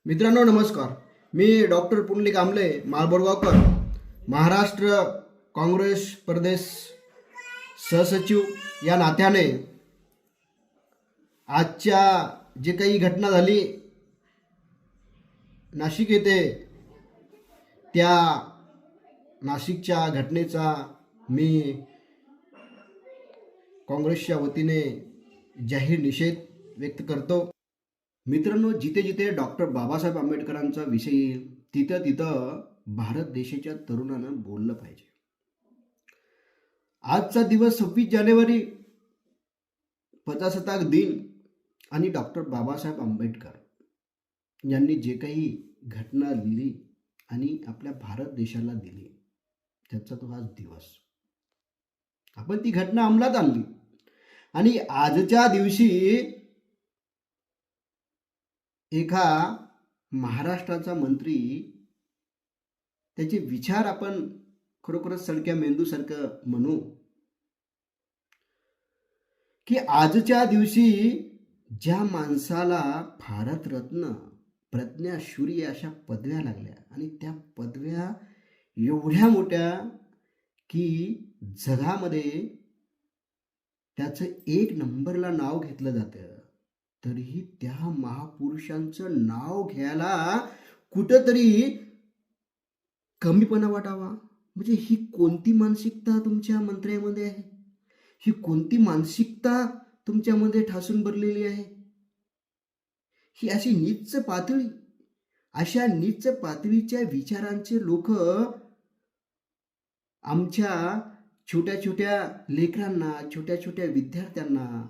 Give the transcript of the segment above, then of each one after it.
मित्रांनो नमस्कार. मी डॉक्टर पुंडलिक आमले माळबोरगावकर, महाराष्ट्र काँग्रेस प्रदेश सहसचिव या नात्याने आजच्या जे काही घटना झाली नाशिक येथे, त्या नाशिकच्या घटनेचा मी काँग्रेसच्या वतीने जाहीर निषेध व्यक्त करतो. मित्रांनो, जिथे जिथे डॉक्टर बाबासाहेब आंबेडकरांचा विषय येईल तिथं तिथं भारत देशाच्या तरुणानं बोललं पाहिजे. आजचा दिवस 26 जानेवारी, प्रजासत्ताक दिन आणि डॉक्टर बाबासाहेब आंबेडकर यांनी जे काही घटना लिहिली आणि आपल्या भारत देशाला दिली त्याचा तो आज दिवस. आपण ती घटना अंमलात आणली आणि आजच्या दिवशी एका महाराष्ट्राचा मंत्री, त्याचे विचार आपण खरोखरच सडक्या मेंदूसारखं म्हणू की आजच्या दिवशी ज्या माणसाला भारतरत्न, प्रज्ञाशूर्य अशा पदव्या लागल्या आणि त्या पदव्या एवढ्या मोठ्या की जगामध्ये त्याचं एक नंबरला नाव घेतलं जातं, तरीही त्या महापुरुषांचं नाव घ्यायला कुठंतरी कमीपणा वाटावा. म्हणजे ही कोणती मानसिकता तुमच्या मंत्र्यामध्ये आहे? ही कोणती मानसिकता तुमच्यामध्ये ठासून भरलेली आहे? ही अशी नीच पातळी, अशा नीच पातळीच्या विचारांचे लोक आमच्या छोट्या छोट्या लेकरांना, छोट्या छोट्या विद्यार्थ्यांना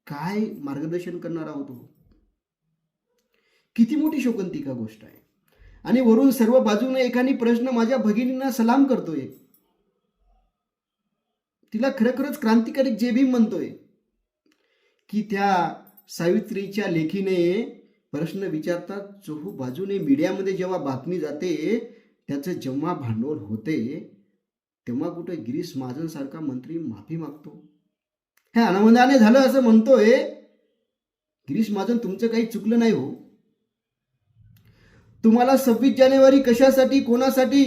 काय मार्गदर्शन करणार आहोत? किती मोठी शोकांतिका गोष्ट आहे. आणि वरून सर्व बाजूने एकाने प्रश्न माझ्या भगिनींना सलाम करतोय, तिला खरोखरच क्रांतिकारी जय भीम म्हणतोय की त्या सावित्रीच्या लेखीने प्रश्न विचारतात. चोहू बाजूने मीडियामध्ये जेव्हा बातमी जाते त्याचं जेव्हा भांडवल होते तेव्हा कुठे गिरीश महाजन सारखा मंत्री माफी मागतो. हे अनामदाने झालं असं म्हणतोय. गिरीश महाजन, तुमचं काही चुकलं नाही हो. तुम्हाला 26 जानेवारी कशासाठी, कोणासाठी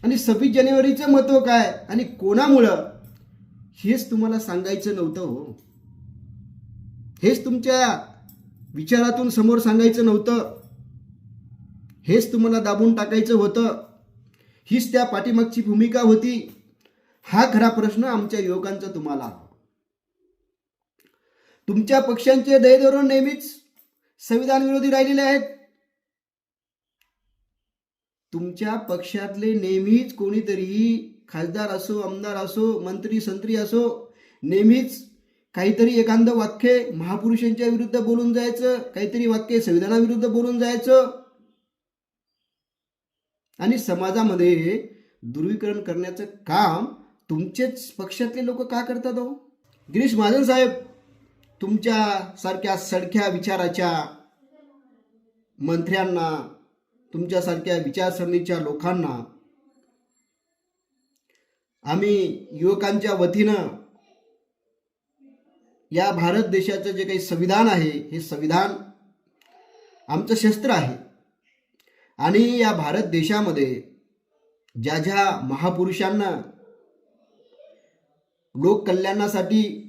आणि 26 जानेवारीचं महत्व काय आणि कोणामुळं हेच तुम्हाला सांगायचं नव्हतं हो. हेच तुमच्या विचारातून समोर सांगायचं नव्हतं. हेच तुम्हाला दाबून टाकायचं होतं. हीच त्या पाठीमागची भूमिका होती. हा खरा प्रश्न आमच्या युवकांचा तुम्हाला. तुमच्या पक्षांचे ध्येय नेहमीच संविधान विरोधी राहिलेले आहेत. तुमच्या पक्षातले नेहमीच कोणीतरी, खासदार असो, आमदार असो, मंत्री संत्री असो, नेहमीच काहीतरी एखादं वाक्य महापुरुषांच्या विरुद्ध बोलून जायचं, काहीतरी वाक्य संविधानाविरुद्ध बोलून जायचं आणि समाजामध्ये ध्रुवीकरण करण्याचं काम तुमचेच पक्षातले लोक का करतात हो? गिरीश महाजन साहेब, तुमच्या सारख्या सडक्या विचाराच्या मंत्र्यांना, तुमच्यासारख्या विचारसरणीच्या लोकांना आम्ही युवकांच्या वतीनं या भारत देशाचं जे काही संविधान आहे, हे संविधान आमचं शस्त्र आहे. आणि या भारत देशामध्ये ज्या ज्या महापुरुषांना लोक कल्याणासाठी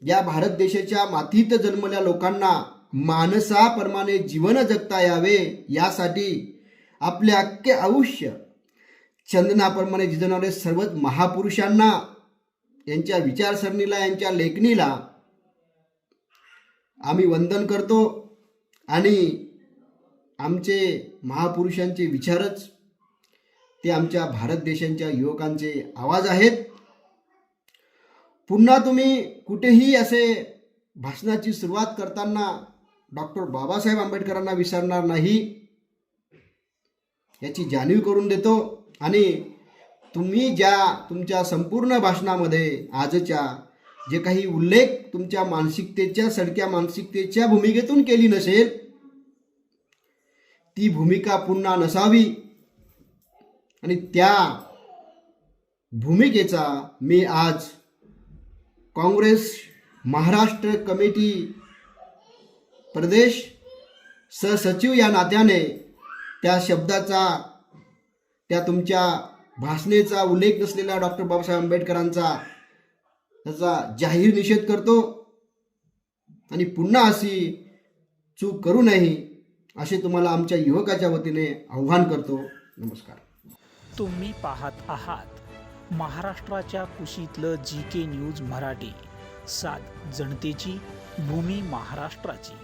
या भारत देशाच्या मातीत जन्मल्या लोकांना माणसाप्रमाणे जीवन जगता यावे, यासाठी आपले अख्खे आयुष्य चंदनाप्रमाणे झिजणारे सर्वच महापुरुषांना, यांच्या विचारसरणीला, यांच्या लेखणीला आम्ही वंदन करतो. आणि आमचे महापुरुषांचे विचारच ते आमच्या भारत देशाच्या युवकांचे आवाज आहेत. पुन्हा तुम्ही कुठेही असे भाषणाची सुरुवात करताना डॉक्टर बाबासाहेब आंबेडकरांना विसरणार नाही, याची जाणीव करून देतो. आणि तुम्ही ज्या तुमच्या संपूर्ण भाषणामध्ये आजच्या जे काही उल्लेख तुमच्या मानसिकतेच्या, सडक्या मानसिकतेच्या भूमिकेतून केली नसेल, ती भूमिका पुन्हा नसावी. आणि त्या भूमिकेचा मी आज काँग्रेस महाराष्ट्र कमिटी प्रदेश सहसचिव या नात्याने त्या शब्दाचा, त्या तुमच्या भाषणेचा उल्लेख नसलेल्या डॉक्टर बाबासाहेब आंबेडकरांचा त्याचा जाहीर निषेध करतो आणि पुन्हा अशी चूक करू नये असे तुम्हाला आमच्या युवकाच्या वतीने आव्हान करतो. नमस्कार. तुम्ही पाहत आहात महाराष्ट्राच्या कुशीतलं GK न्यूज मराठी. सात जनतेची, भूमी महाराष्ट्राची.